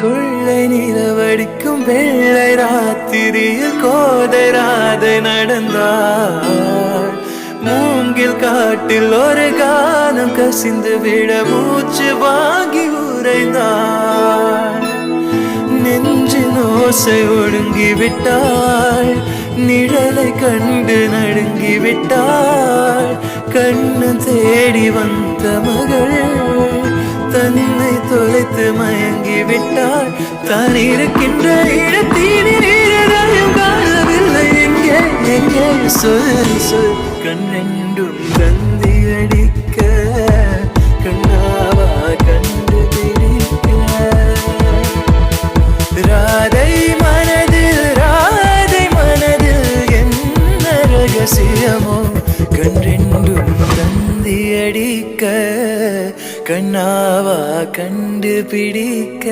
கொள்ளை நிலவடிக்கும் வெள்ளை ராத்திரியில் கோதை ராதை நடந்தாள். மூங்கில் காட்டில் ஒரு காலம் கசிந்து விட மூச்சு வாங்கி உறைந்தாள். நெஞ்சின் ஓசை ஒடுங்கி விட்டாள். நிழலை கண்டு நடுங்கி விட்டாள். கண்ணன் தேடி வந்த மகள் தன்னை தொலைத்து மயங்கி விட்டாள். தான் இருக்கின்ற இடத்திலும் காணவில்லை. எங்கே எங்கே சொல் சொல். கண்ணெண்டும் தந்தி அடிக்க கண்ணாவா கண்டு பிடிக்க. ராதை மனதில் என்ன ரகசியமோ கண்ணெண்டும் தந்தி அடிக்க கண்ணாவா கண்டு பிடிக்க.